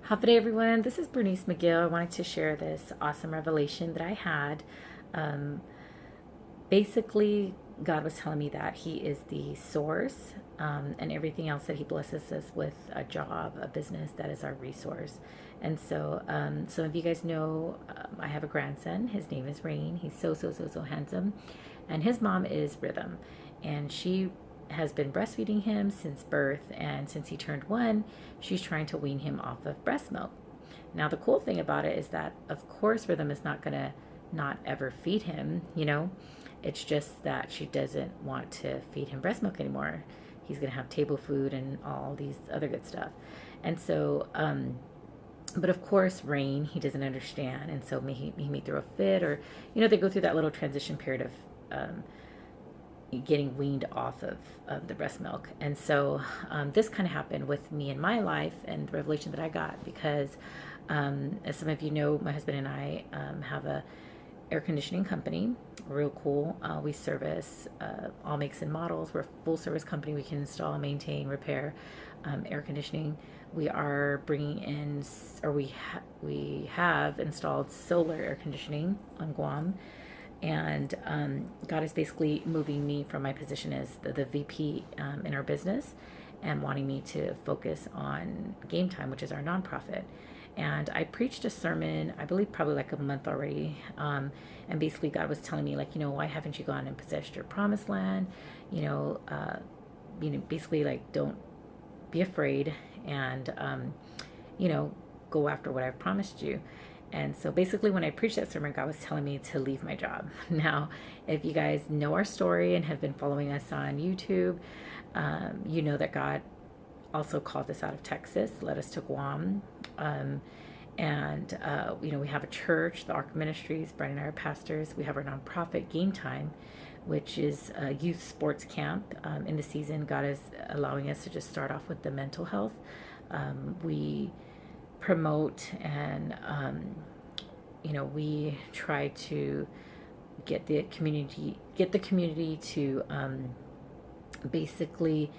Happy day, everyone. This is Bernice McGill. I wanted to share this awesome revelation that I had. Um, Basically, God was telling me that He is the source, and everything else that He blesses us with, a job, a business, that is our resource. And so, some of you guys know I have a grandson. His name is Rain. He's so handsome. And his mom is Rhythm. And she has been breastfeeding him since birth. And since he turned 1, she's trying to wean him off of breast milk. Now, the cool thing about it is that, of course, Rhythm is not going to not ever feed him. It's just that she doesn't want to feed him breast milk anymore. He's going to have table food and all these other good stuff. And so, but of course, Rain, he doesn't understand. And so he may throw a fit, or, they go through that little transition period of getting weaned off of the breast milk. And so this kind of happened with me in my life, and the revelation that I got, because as some of you know, my husband and I have a air conditioning company. Real cool. We service all makes and models. We're a full service company. We can install, maintain, repair air conditioning. We are bringing in, or we have installed solar air conditioning on Guam. And God is basically moving me from my position as the VP in our business, and wanting me to focus on Game Time, which is our nonprofit. And I preached a sermon, I believe probably like a month already. And basically God was telling me, like, why haven't you gone and possessed your promised land? Basically, like, don't be afraid, and, go after what I've promised you. And so basically when I preached that sermon, God was telling me to leave my job. Now, if you guys know our story and have been following us on YouTube, you know that God also called us out of Texas, led us to Guam. We have a church, the Ark Ministries. Brian and I are pastors. We have our nonprofit, Game Time, which is a youth sports camp. In the season, God is allowing us to just start off with the mental health. We promote, and we try to get the community to basically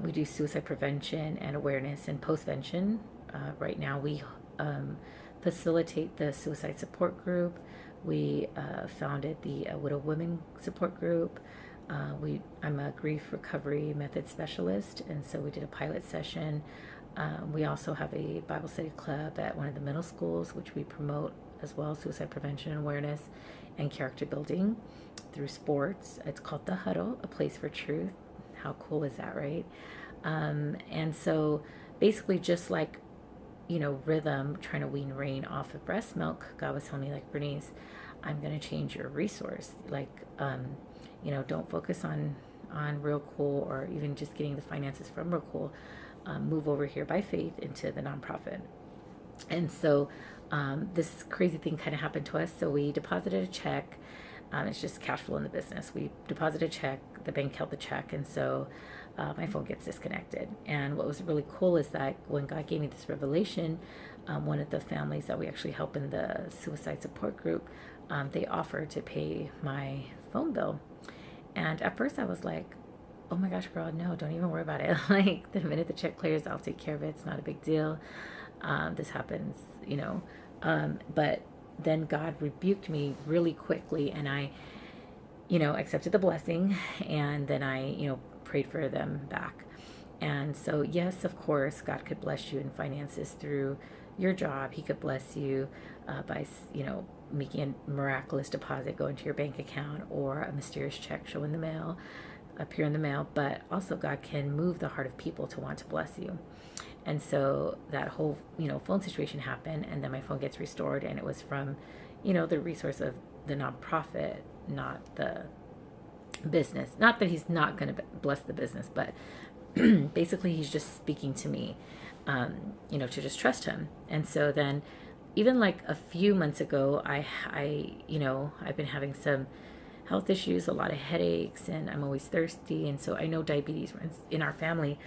we do suicide prevention and awareness and postvention. Right now we facilitate the suicide support group. We founded the Widow Women support group. I'm a grief recovery method specialist, and so we did a pilot session. We also have a Bible study club at one of the middle schools, which we promote as well, suicide prevention and awareness and character building through sports. It's called The Huddle, a place for truth. How cool is that, right? And so basically, just like, Rhythm trying to wean Rain off of breast milk, God was telling me, like, Bernice, I'm going to change your resource. Like, don't focus on Real Cool, or even just getting the finances from Real Cool. Move over here by faith into the nonprofit. And so this crazy thing kind of happened to us. So we deposited a check. It's just cash flow in the business. We deposited a check. The bank held the check. And so my phone gets disconnected. And what was really cool is that when God gave me this revelation, one of the families that we actually help in the suicide support group, they offered to pay my phone bill. And at first I was like, oh my gosh, girl, no, don't even worry about it. Like, the minute the check clears, I'll take care of it. It's not a big deal. This happens, but then God rebuked me really quickly, and I, accepted the blessing, and then I, prayed for them back. And so, yes, of course, God could bless you in finances through your job. He could bless you by, making a miraculous deposit go into your bank account, or a mysterious check show in the mail, appear in the mail. But also, God can move the heart of people to want to bless you. And so that whole, phone situation happened, and then my phone gets restored, and it was from, the resource of the nonprofit, not the business. Not that He's not going to bless the business, but basically He's just speaking to me, to just trust Him. And so then, even like a few months ago, I've been having some health issues, a lot of headaches, and I'm always thirsty. And so I know diabetes runs in our family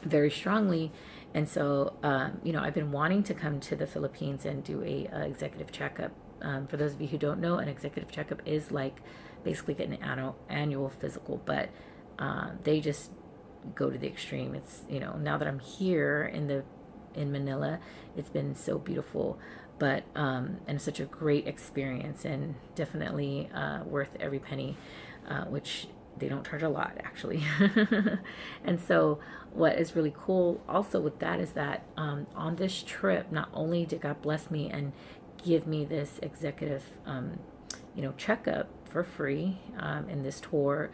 very strongly. And so, I've been wanting to come to the Philippines and do a executive checkup. For those of you who don't know, an executive checkup is like basically getting an annual physical, but they just go to the extreme. It's, now that I'm here in the in Manila. It's been so beautiful, but and such a great experience, and definitely worth every penny, which they don't charge a lot actually. And so what is really cool also with that is that on this trip, not only did God bless me and give me this executive checkup for free in this tour,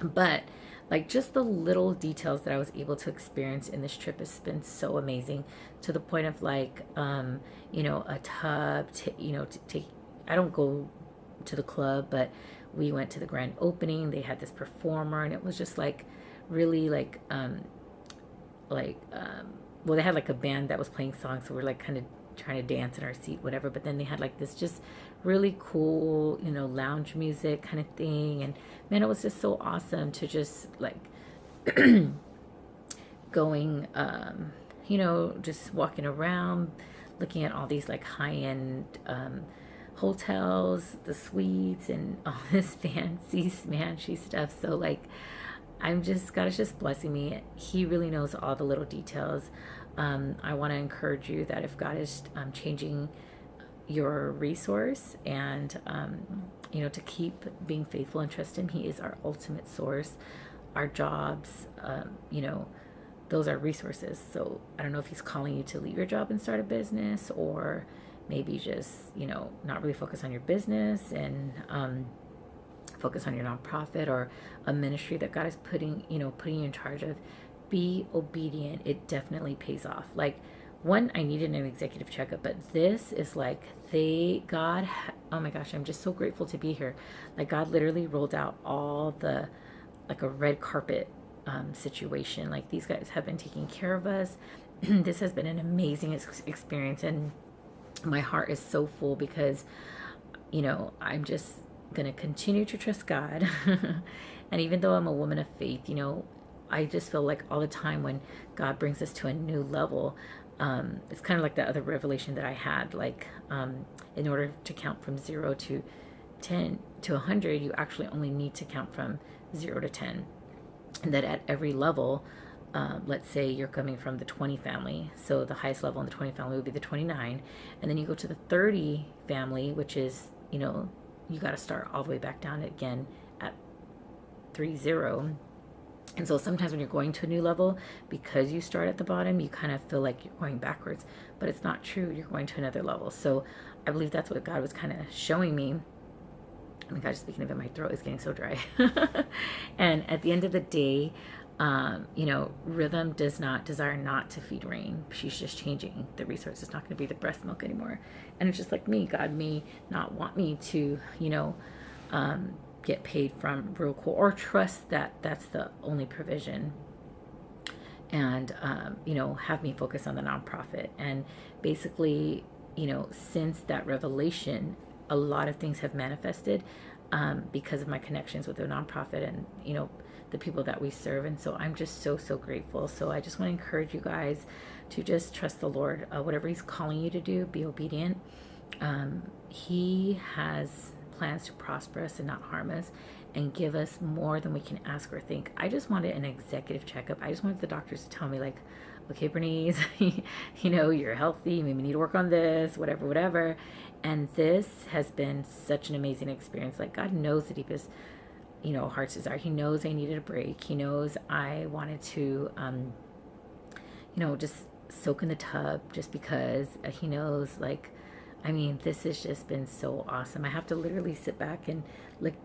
but like just the little details that I was able to experience in this trip has been so amazing, to the point of like a tub to take. I don't go to the club, but we went to the grand opening. They had this performer, and it was just like really well, they had like a band that was playing songs, so we're like kind of trying to dance in our seat, whatever. But then they had like this just really cool, lounge music kind of thing. And man, it was just so awesome to just like going, just walking around, looking at all these like high end hotels, the suites, and all this fancy smanchy stuff. So like, God is just blessing me. He really knows all the little details. I want to encourage you that if God is changing your resource, and to keep being faithful and trust Him. He is our ultimate source. Our jobs, those are resources. So I don't know if He's calling you to leave your job and start a business, or maybe just not really focus on your business and focus on your nonprofit or a ministry that God is putting you in charge of. Be obedient. It definitely pays off. Like, one, I needed an executive checkup, but this is like oh my gosh, I'm just so grateful to be here. Like, God literally rolled out all the, like a red carpet situation. Like, these guys have been taking care of us. This has been an amazing experience, and my heart is so full because, I'm just going to continue to trust God. And even though I'm a woman of faith, I just feel like all the time when God brings us to a new level, it's kind of like the other revelation that I had, like in order to count from 0 to 10 to 100, you actually only need to count from 0 to 10. And that at every level, let's say you're coming from the 20 family, so the highest level in the 20 family would be the 29, and then you go to the 30 family, which is, you got to start all the way back down again at 30. And so sometimes when you're going to a new level, because you start at the bottom, you kind of feel like you're going backwards, but it's not true. You're going to another level. So I believe that's what God was kind of showing me. Oh my gosh, speaking of it, my throat is getting so dry. And at the end of the day, Rhythm does not desire not to feed Rain. She's just changing the resource. It's not going to be the breast milk anymore. And it's just like me. God may not want me to, get paid from Real Cool, or trust that that's the only provision, and have me focus on the nonprofit. And basically, since that revelation, a lot of things have manifested because of my connections with the nonprofit and the people that we serve. And so I'm just so grateful. So I just want to encourage you guys to just trust the Lord. Whatever He's calling you to do, be obedient. He has plans to prosper us and not harm us, and give us more than we can ask or think. I just wanted an executive checkup. I just wanted the doctors to tell me, like, okay, Bernice, you're healthy, maybe need to work on this, whatever. And this has been such an amazing experience. Like, God knows the deepest, heart's desire. He knows I needed a break. He knows I wanted to, just soak in the tub, just because He knows, like, this has just been so awesome. I have to literally sit back and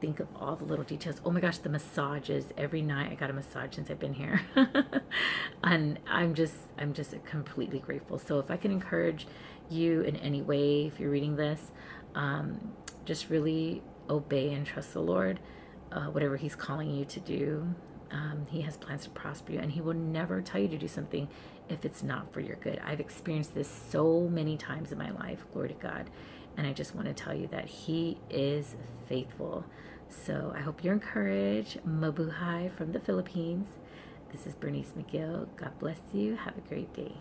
think of all the little details. Oh my gosh, the massages. Every night I got a massage since I've been here. And I'm just completely grateful. So if I can encourage you in any way, if you're reading this, just really obey and trust the Lord. Whatever He's calling you to do, He has plans to prosper you, and He will never tell you to do something if it's not for your good. I've experienced this so many times in my life, glory to God, and I just want to tell you that He is faithful. So I hope you're encouraged. Mabuhay from the Philippines. This is Bernice McGill. God bless you. Have a great day.